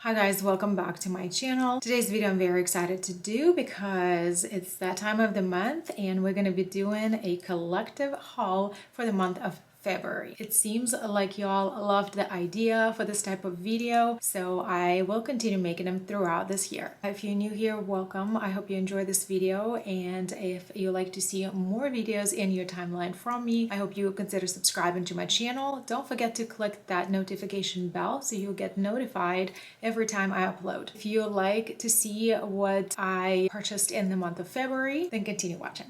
Hi guys, welcome back to my channel. Today's video I'm very excited to do because it's that time of the month and we're going to be doing a collective haul for the month of February. It seems like y'all loved the idea for this type of video, so I will continue making them throughout this year. If you're new here, welcome. I hope you enjoy this video, and if you like to see more videos in your timeline from me, I hope you consider subscribing to my channel. Don't forget to click that notification bell so you'll get notified every time I upload. If you like to see what I purchased in the month of February, then continue watching.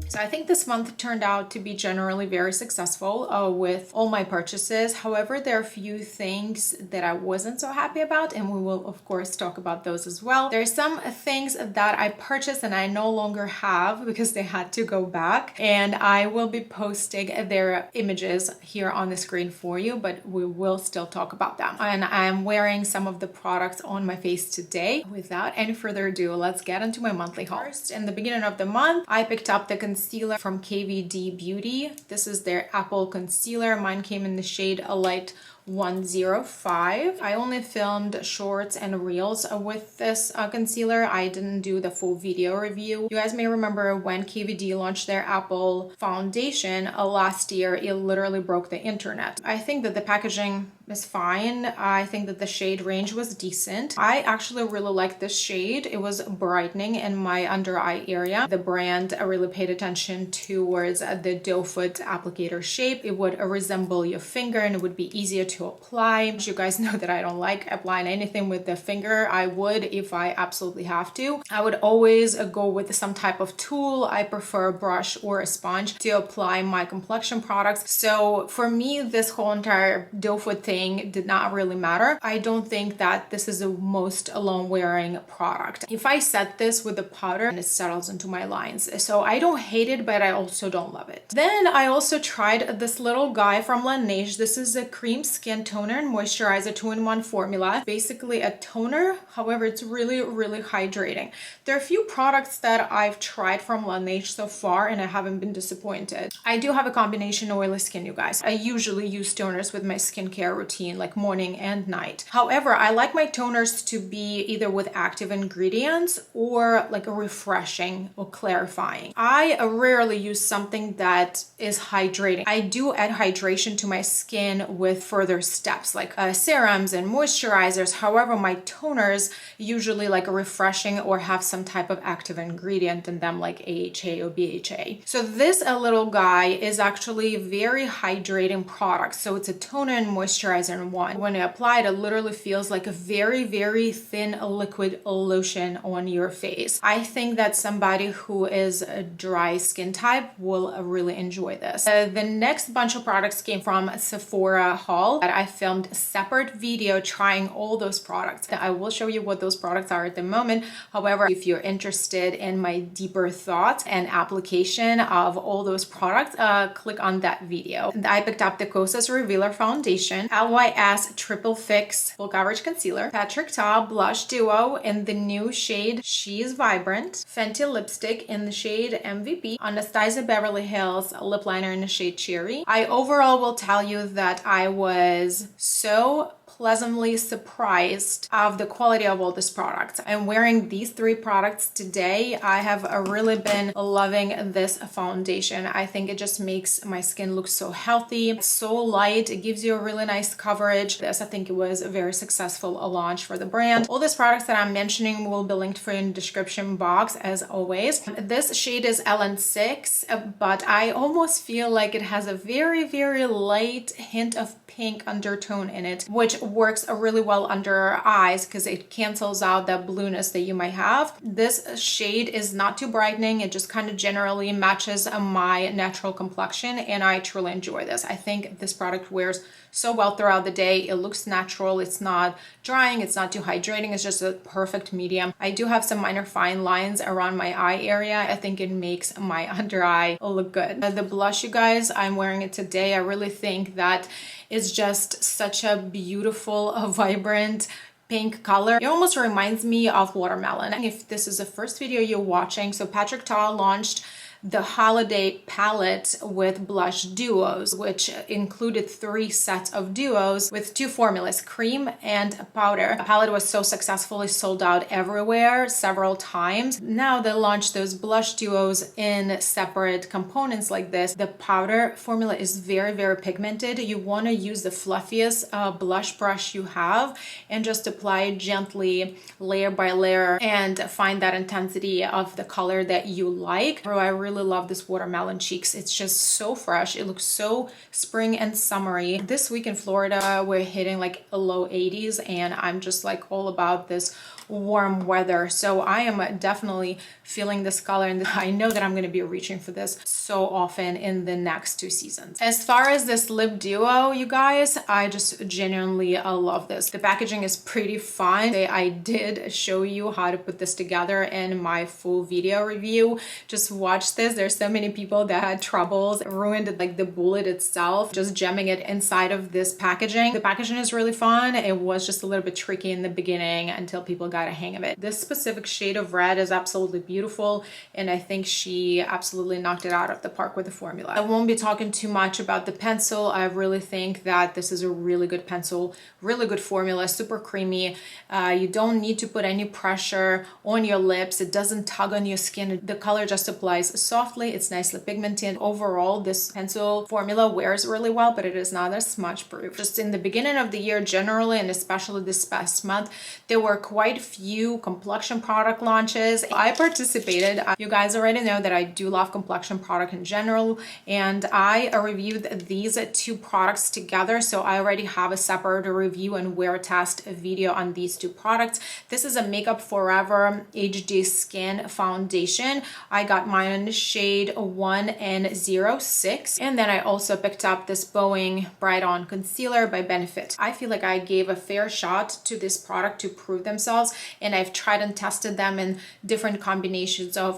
So I think this month turned out to be generally very successful with all my purchases. However, there are a few things that I wasn't so happy about, and we will of course talk about those as well. There are some things that I purchased and I no longer have because they had to go back, and I will be posting their images here on the screen for you, but we will still talk about them. And I'm wearing some of the products on my face today. Without any further ado, let's get into my monthly haul. First, in the beginning of the month, I picked up the concealer from KVD Beauty. This is their Apple Concealer. Mine came in the shade Light 105. I only filmed shorts and reels with this concealer. I didn't do the full video review. You guys may remember when KVD launched their Apple foundation last year, it literally broke the internet. I think that the packaging is fine. I think that the shade range was decent. I actually really like this shade. It was brightening in my under eye area. The brand really paid attention towards the doe foot applicator shape. It would resemble your finger and it would be easier to apply. You guys know that I don't like applying anything with the finger. I would if I absolutely have to. I would always go with some type of tool. I prefer a brush or a sponge to apply my complexion products. So for me, this whole entire doe foot thing did not really matter. I don't think that this is the most alone wearing product. If I set this with the powder, and it settles into my lines. So I don't hate it, but I also don't love it. Then I also tried this little guy from Laneige. This is a cream skin toner and moisturizer 2-in-1 formula. Basically a toner, however, it's really hydrating. There are a few products that I've tried from Laneige so far and I haven't been disappointed. I do have a combination oily skin, you guys. I usually use toners with my skincare routine, like morning and night. However, I like my toners to be either with active ingredients or like a refreshing or clarifying. I rarely use something that is hydrating. I do add hydration to my skin with further steps like serums and moisturizers. However, my toners usually like a refreshing or have some type of active ingredient in them like AHA or BHA. So this little guy is actually a very hydrating product. So it's a toner and moisturizer in one. When you apply it, it literally feels like a very thin liquid lotion on your face. I think that somebody who is a dry skin type will really enjoy this. The next bunch of products came from Sephora haul that I filmed a separate video trying all those products. I will show you what those products are at the moment. However, if you're interested in my deeper thoughts and application of all those products, click on that video. I picked up the KOSAS Revealer Foundation, LYS Triple Fix Full Coverage Concealer, Patrick Ta Blush Duo in the new shade She's Vibrant, FENTY Lipstick in the shade MVP, Anastasia Beverly Hills Lip Liner in the shade Cherry. I overall will tell you that I was so pleasantly surprised of the quality of all these products. I'm wearing these three products today. I have really been loving this foundation. I think it just makes my skin look so healthy, it's so light. It gives you a really nice coverage. This, I think it was a very successful launch for the brand. All these products that I'm mentioning will be linked for you in the description box as always. This shade is LN6, but I almost feel like it has a very light hint of pink undertone in it, which works really well under our eyes because it cancels out that blueness that you might have. This shade is not too brightening. It just kind of generally matches my natural complexion, and I truly enjoy this. I think this product wears so well throughout the day. It looks natural. It's not drying. It's not too hydrating. It's just a perfect medium. I do have some minor fine lines around my eye area. I think it makes my under eye look good. The blush, you guys, I'm wearing it today. I really think that it's just such a beautiful, vibrant pink color. It almost reminds me of watermelon. If this is the first video you're watching, so Patrick Ta launched the holiday palette with blush duos, which included 3 sets of duos with 2 formulas, cream and powder. The palette was so successfully sold out everywhere several times. Now they launched those blush duos in separate components like this. The powder formula is very, very pigmented. You want to use the fluffiest blush brush you have and just apply it gently, layer by layer, and find that intensity of the color that you like. Oh, I really love this watermelon cheeks. It's just so fresh. It looks so spring and summery. This week in Florida, we're hitting like a low 80s, and I'm just like all about this warm weather. So I am definitely feeling this color, and I know that I'm going to be reaching for this so often in the next 2 seasons. As far as this lip duo, you guys, I just genuinely love this. The packaging is pretty fun. I did show you how to put this together in my full video review. Just watch this. There's so many people that had troubles, ruined like the bullet itself, just jamming it inside of this packaging. The packaging is really fun. It was just a little bit tricky in the beginning until people got a hang of it. This specific shade of red is absolutely beautiful, and I think she absolutely knocked it out of the park with the formula. I won't be talking too much about the pencil. I really think that this is a really good pencil, really good formula, super creamy. You don't need to put any pressure on your lips. It doesn't tug on your skin. The color just applies softly. It's nicely pigmented. Overall, this pencil formula wears really well, but it is not as smudge proof. Just in the beginning of the year generally, and especially this past month, there were quite few complexion product launches. I participated. You guys already know that I do love complexion product in general, and I reviewed these 2 products together, so I already have a separate review and wear test video on these 2 products. This is a Makeup Forever HD Skin Foundation. I got mine in the shade 1N06, and then I also picked up this BOI-ING Bright On Concealer by Benefit. I feel like I gave a fair shot to this product to prove themselves, and I've tried and tested them in different combinations of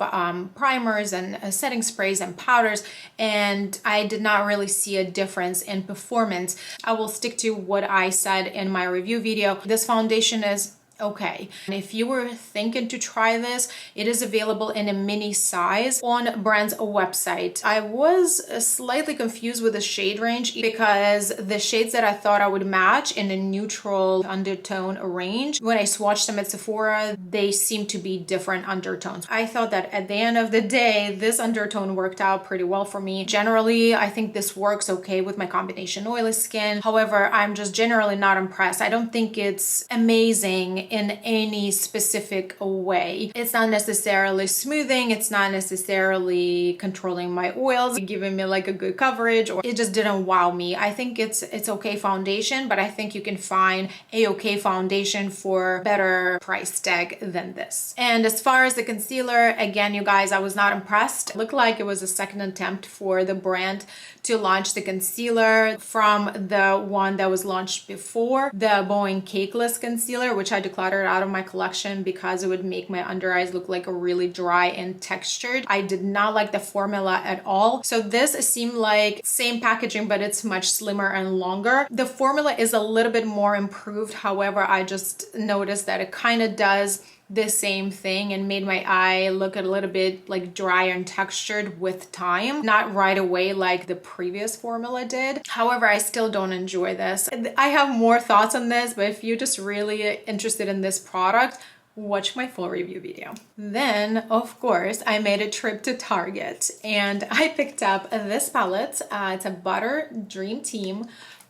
primers and setting sprays and powders, and I did not really see a difference in performance. I will stick to what I said in my review video. This foundation is okay. And if you were thinking to try this, it is available in a mini size on brand's website. I was slightly confused with the shade range because the shades that I thought I would match in a neutral undertone range, when I swatched them at Sephora, they seem to be different undertones. I thought that at the end of the day, this undertone worked out pretty well for me. Generally, I think this works okay with my combination oily skin. However, I'm just generally not impressed. I don't think it's amazing in any specific way. It's not necessarily smoothing, it's not necessarily controlling my oils, giving me like a good coverage, or it just didn't wow me. I think it's okay foundation, but I think you can find a okay foundation for better price tag than this. And as far as the concealer, again, you guys, I was not impressed. It looked like it was a second attempt for the brand to launch the concealer from the one that was launched before, the BOI-ING Cakeless Concealer, which I decluttered out of my collection because it would make my under eyes look like a really dry and textured. I did not like the formula at all. So this seemed like same packaging, but it's much slimmer and longer. The formula is a little bit more improved. However, I just noticed that it kind of does the same thing and made my eye look a little bit like dry and textured with time, not right away like the previous formula did. However, I still don't enjoy this. I have more thoughts on this, but if you're just really interested in this product, watch my full review video. Then, of course, I made a trip to Target and I picked up this palette. It's a Butter Dream Team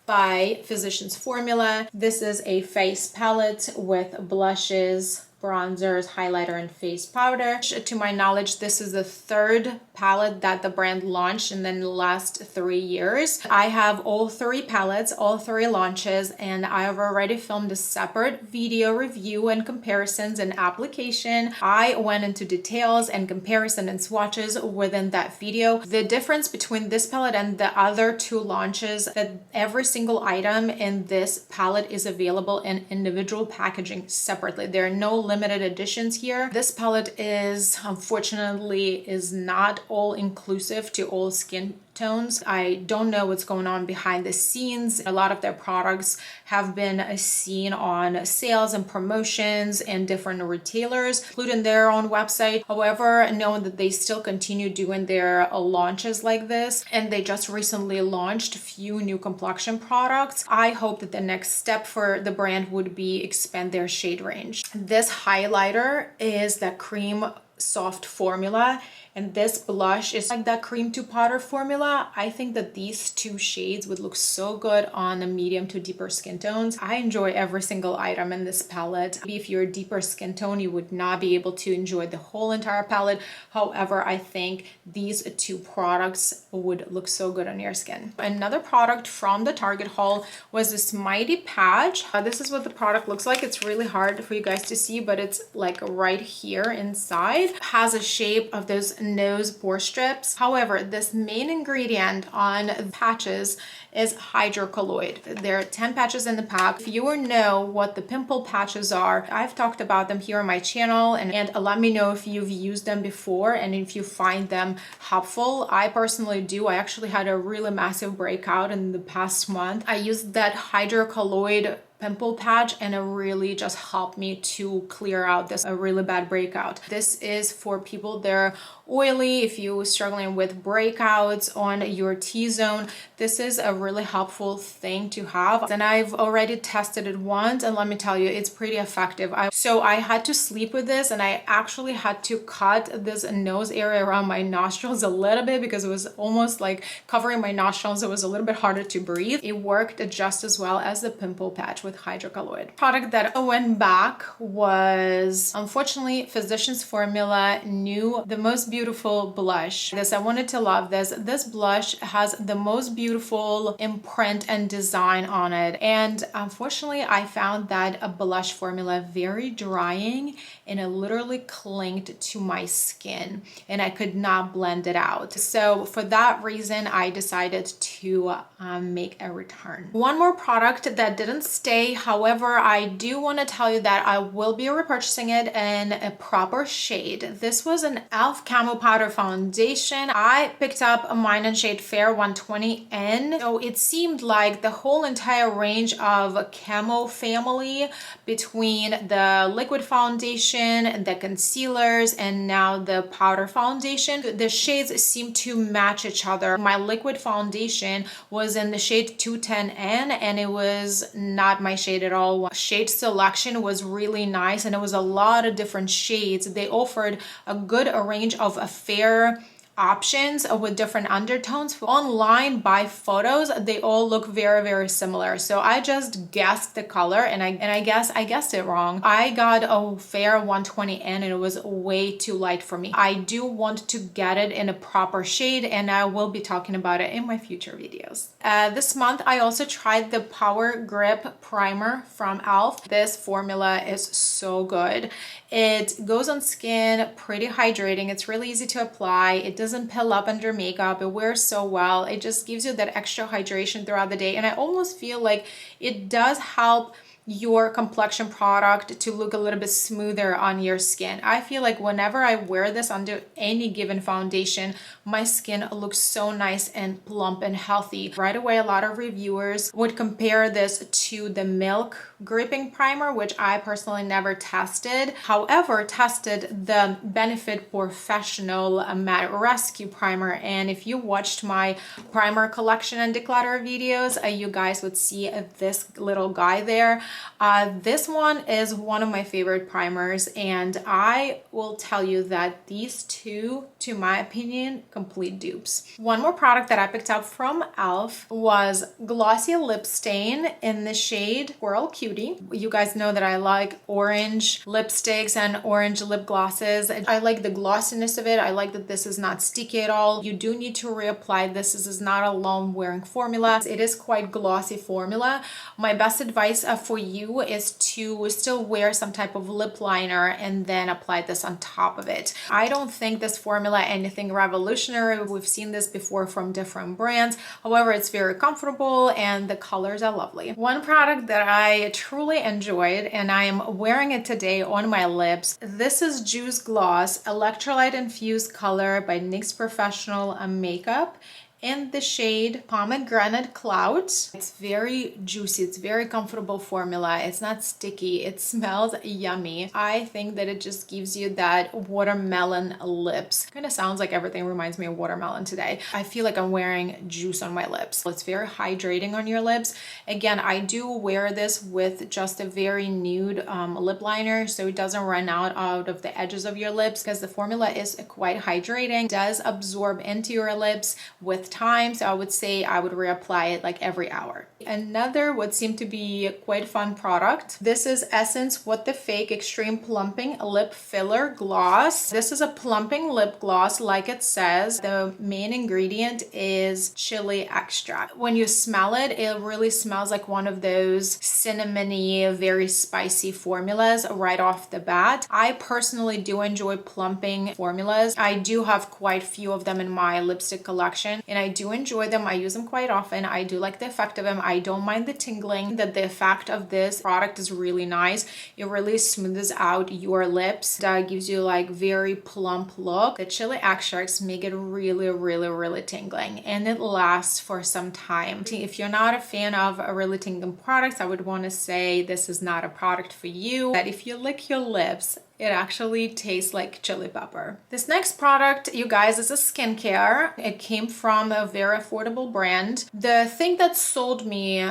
by Physicians Formula. This is a face palette with blushes, bronzers, highlighter, and face powder. To my knowledge, this is the 3rd palette that the brand launched in the last 3 years. I have all 3 palettes, all 3 launches, and I have already filmed a separate video review and comparisons and application. I went into details and comparison and swatches within that video. The difference between this palette and the other 2 launches, that every single item in this palette is available in individual packaging separately. There are no limited editions here. This palette is unfortunately is not all inclusive to all skin tones. I don't know what's going on behind the scenes. A lot of their products have been seen on sales and promotions and different retailers, including their own website. However, knowing that they still continue doing their launches like this, and they just recently launched a few new complexion products, I hope that the next step for the brand would be expand their shade range. This highlighter is the cream soft formula, and this blush is like that cream to powder formula. I think that these two shades would look so good on the medium to deeper skin tones. I enjoy every single item in this palette. Maybe if you're a deeper skin tone, you would not be able to enjoy the whole entire palette. However, I think these two products would look so good on your skin. Another product from the Target haul was this Mighty Patch. This is what the product looks like. It's really hard for you guys to see, but it's like right here inside. Has a shape of those nose pore strips. However, this main ingredient on patches is hydrocolloid. There are 10 patches in the pack. If you know what the pimple patches are, I've talked about them here on my channel, and let me know if you've used them before and if you find them helpful. I personally do. I actually had a really massive breakout in the past month. I used that hydrocolloid pimple patch and it really just helped me to clear out this a really bad breakout. This is for people that are oily. If you're struggling with breakouts on your T-zone, this is a really helpful thing to have. And I've already tested it once, and let me tell you, it's pretty effective. So I had to sleep with this, and I actually had to cut this nose area around my nostrils a little bit because it was almost like covering my nostrils. It was a little bit harder to breathe. It worked just as well as the pimple patch with hydrocolloid. Product that went back was, unfortunately, Physicians Formula the most beautiful blush. I wanted to love this. This blush has the most beautiful imprint and design on it. And unfortunately, I found that a blush formula very drying, and it literally clinged to my skin and I could not blend it out. So for that reason, I decided to make a return. One more product that didn't stay. However, I do want to tell you that I will be repurchasing it in a proper shade. This was an e.l.f. Camo Powder Foundation. I picked up mine in shade Fair 120N. So it seemed like the whole entire range of camo family between the liquid foundation, the concealers, and now the powder foundation, the shades seem to match each other. My liquid foundation was in the shade 210N and it was not my shade at all. Shade selection was really nice and it was a lot of different shades. They offered a good range of fair options with different undertones. Online by photos, they all look very, very similar. So I just guessed the color and I guessed it wrong. I got a Fair 120N and it was way too light for me. I do want to get it in a proper shade and I will be talking about it in my future videos. This month, I also tried the Power Grip Primer from e.l.f. This formula is so good. It goes on skin, pretty hydrating. It's really easy to apply. It doesn't pill up under makeup. It wears so well. It just gives you that extra hydration throughout the day. And I almost feel like it does help your complexion product to look a little bit smoother on your skin. I feel like whenever I wear this under any given foundation, my skin looks so nice and plump and healthy. Right away, a lot of reviewers would compare this to the Milk Gripping Primer, which I personally never tested. However, tested the Benefit Professional Matte Rescue Primer. And if you watched my primer collection and declutter videos, you guys would see this little guy there. This one is one of my favorite primers, and I will tell you that these two, to my opinion, complete dupes. One more product that I picked up from e.l.f. was Glossy Lip Stain in the shade Squirrel Cutie. You guys know that I like orange lipsticks and orange lip glosses. I like the glossiness of it. I like that this is not sticky at all. You do need to reapply this. This is not a long wearing formula. It is quite glossy formula. My best advice for you is to still wear some type of lip liner and then apply this on top of it. I don't think this formula anything revolutionary. We've seen this before from different brands. However, it's very comfortable and the colors are lovely. One product that I truly enjoyed, and I am wearing it today on my lips. This is Juice Gloss Electrolyte Infused Color by NYX Professional Makeup in the shade Pomegranate Clouds. It's very juicy. It's very comfortable formula. It's not sticky. It smells yummy. I think that it just gives you that watermelon lips. Kind of sounds like everything reminds me of watermelon today. I feel like I'm wearing juice on my lips. It's very hydrating on your lips. Again, I do wear this with just a very nude lip liner so it doesn't run out of the edges of your lips, because the formula is quite hydrating. It does absorb into your lips with time, so I would say I would reapply it like every hour. Another what seemed to be quite fun product. This is Essence What the Fake Extreme Plumping Lip Filler Gloss. This is a plumping lip gloss like it says. The main ingredient is chili extract. When you smell it, it really smells like one of those cinnamony, very spicy formulas right off the bat. I personally do enjoy plumping formulas. I do have quite a few of them in my lipstick collection and I do enjoy them. I use them quite often. I do like the effect of them. I don't mind the tingling. That the effect of this product is really nice. It really smooths out your lips. That gives you like very plump look. The chili extracts make it really tingling and it lasts for some time. If you're not a fan of really tingling products, I would want to say this is not a product for you. But if you lick your lips, it actually tastes like chili pepper. This next product, you guys, is a skincare. It came from a very affordable brand. The thing that sold me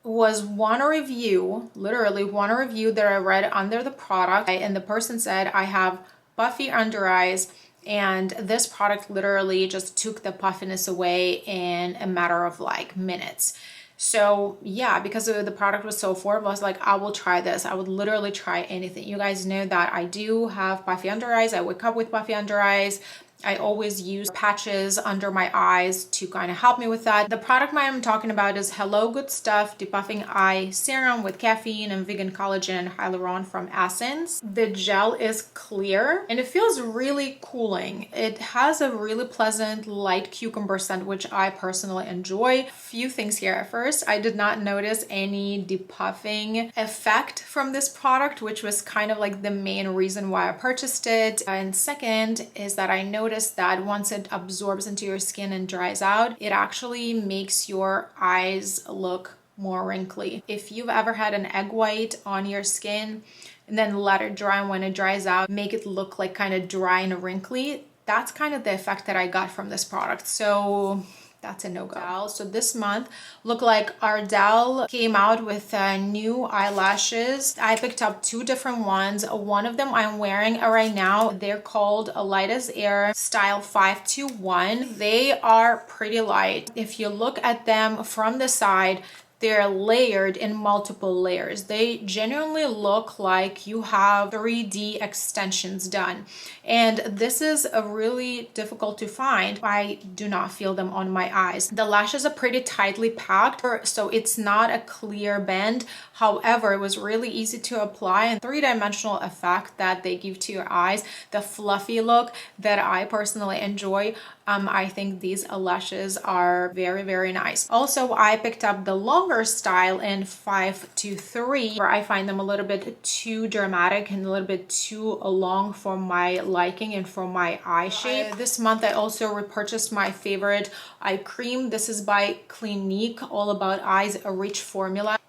was one review, literally one review that I read under the product. And the person said, I have puffy under eyes. And this product literally just took the puffiness away in a matter of like minutes. So yeah, because the product was so affordable, I was like, I will try this. I would literally try anything. You guys know that I do have puffy under eyes. I wake up with puffy under eyes. I always use patches under my eyes to kind of help me with that. The product I'm talking about is Hello Good Stuff Depuffing Eye Serum with caffeine and vegan collagen and hyaluron from Essence. The gel is clear and it feels really cooling. It has a really pleasant light cucumber scent, which I personally enjoy. Few things here. At first, I did not notice any depuffing effect from this product, which was kind of like the main reason why I purchased it. And second is that I noticed that once it absorbs into your skin and dries out, it actually makes your eyes look more wrinkly. If you've ever had an egg white on your skin and then let it dry, and when it dries out, make it look like kind of dry and wrinkly, that's kind of the effect that I got from this product. So that's a no-go. So this month, look like Ardell came out with new eyelashes. I picked up two different ones. One of them I'm wearing right now. They're called Light as Air Style 521. They are pretty light. If you look at them from the side, they're layered in multiple layers. They genuinely look like you have 3D extensions done. And this is a really difficult to find. I do not feel them on my eyes. The lashes are pretty tightly packed, so it's not a clear bend. However, it was really easy to apply, and three-dimensional effect that they give to your eyes, the fluffy look that I personally enjoy. I think these lashes are very nice. Also, I picked up the longer style in 523, where I find them a little bit too dramatic and a little bit too long for my liking and for my eye shape. This month, I also repurchased my favorite eye cream. This is by Clinique, All About Eyes, a rich formula.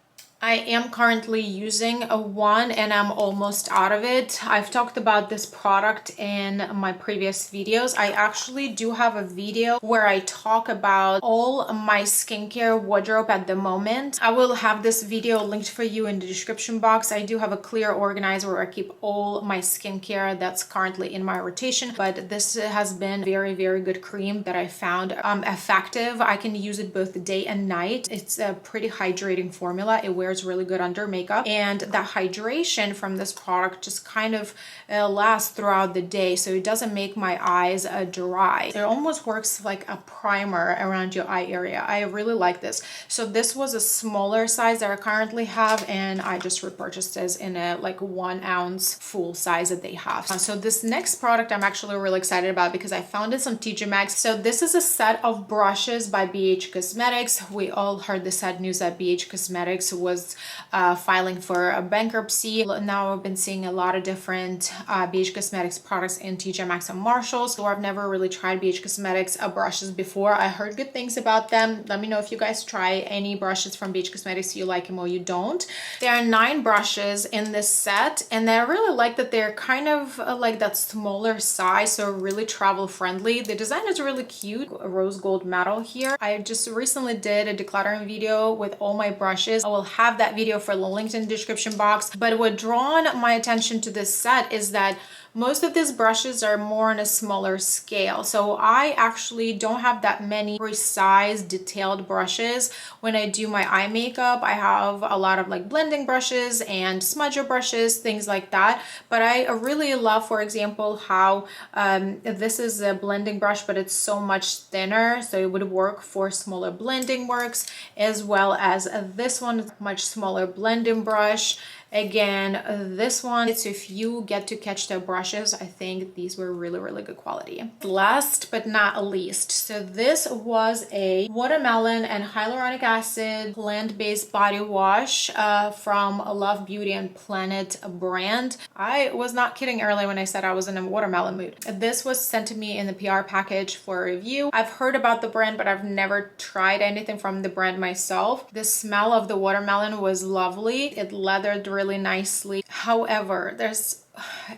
I am currently using one and I'm almost out of it. I've talked about this product in my previous videos. I actually do have a video where I talk about all my skincare wardrobe at the moment. I will have this video linked for you in the description box. I do have a clear organizer where I keep all my skincare that's currently in my rotation, but this has been very good cream that I found effective. I can use it both day and night. It's a pretty hydrating formula. It wears wears really good under makeup, and the hydration from this product just kind of lasts throughout the day, so it doesn't make my eyes dry. It almost works like a primer around your eye area. I really like this. So this was a smaller size that I currently have, and I just repurchased this in a like 1 ounce full size that they have. So this next product I'm actually really excited about because I found this on TJ Maxx. So this is a set of brushes by BH Cosmetics. We all heard the sad news that BH Cosmetics was filing for a bankruptcy. Now I've been seeing a lot of different BH Cosmetics products in TJ Maxx and Marshalls. So I've never really tried BH Cosmetics brushes before. I heard good things about them. Let me know if you guys try any brushes from BH Cosmetics, you like them or you don't. There are 9 brushes in this set, and I really like that they're kind of like that smaller size, so really travel friendly. The design is really cute, a rose gold metal here. I just recently did a decluttering video with all my brushes. I will have that video for the link in the description box. But what drawn my attention to this set is that most of these brushes are more on a smaller scale. So I actually don't have that many precise detailed brushes. When I do my eye makeup, I have a lot of like blending brushes and smudger brushes, things like that. But I really love, for example, how this is a blending brush, but it's so much thinner. So it would work for smaller blending works, as well as this one, much smaller blending brush. Again, this one, so if you get to catch the brushes, I think these were really good quality. Last but not least, so this was a watermelon and hyaluronic acid plant-based body wash from Love Beauty and Planet brand. I was not kidding earlier when I said I was in a watermelon mood. This was sent to me in the PR package for review. I've heard about the brand, but I've never tried anything from the brand myself. The smell of the watermelon was lovely. It leathered really nicely. However,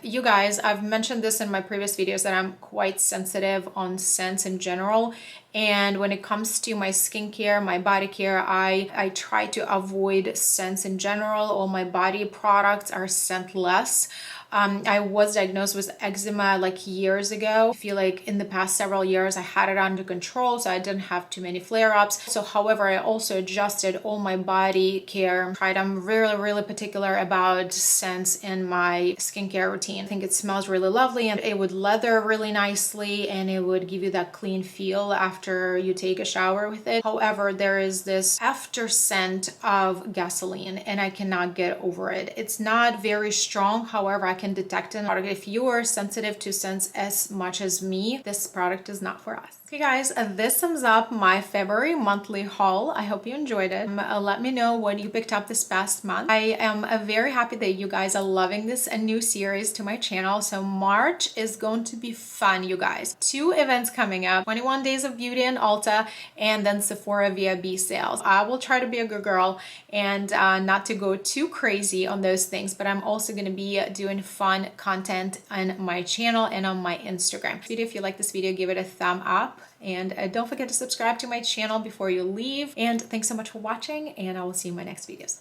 you guys, I've mentioned this in my previous videos that I'm quite sensitive on scents in general. And when it comes to my skincare, my body care, I try to avoid scents in general. All my body products are scentless. I was diagnosed with eczema like years ago. I feel like in the past several years I had it under control, so I didn't have too many flare-ups. So however, I also adjusted all my body care. I'm really particular about scents in my skincare routine. I think it smells really lovely, and it would leather really nicely, and it would give you that clean feel after you take a shower with it. However, there is this after scent of gasoline, and I cannot get over it. It's not very strong, however, I can detect it. If you are sensitive to scents as much as me, this product is not for us. Okay guys, this sums up my February monthly haul. I hope you enjoyed it. Let me know what you picked up this past month. I am very happy that you guys are loving this new series to my channel. So March is going to be fun, you guys. 2 events coming up, 21 Days of Beauty in Ulta, and then Sephora VIB sales. I will try to be a good girl and not to go too crazy on those things, but I'm also going to be doing fun content on my channel and on my Instagram. If you like this video, give it a thumb up. And don't forget to subscribe to my channel before you leave. And thanks so much for watching, and I will see you in my next videos.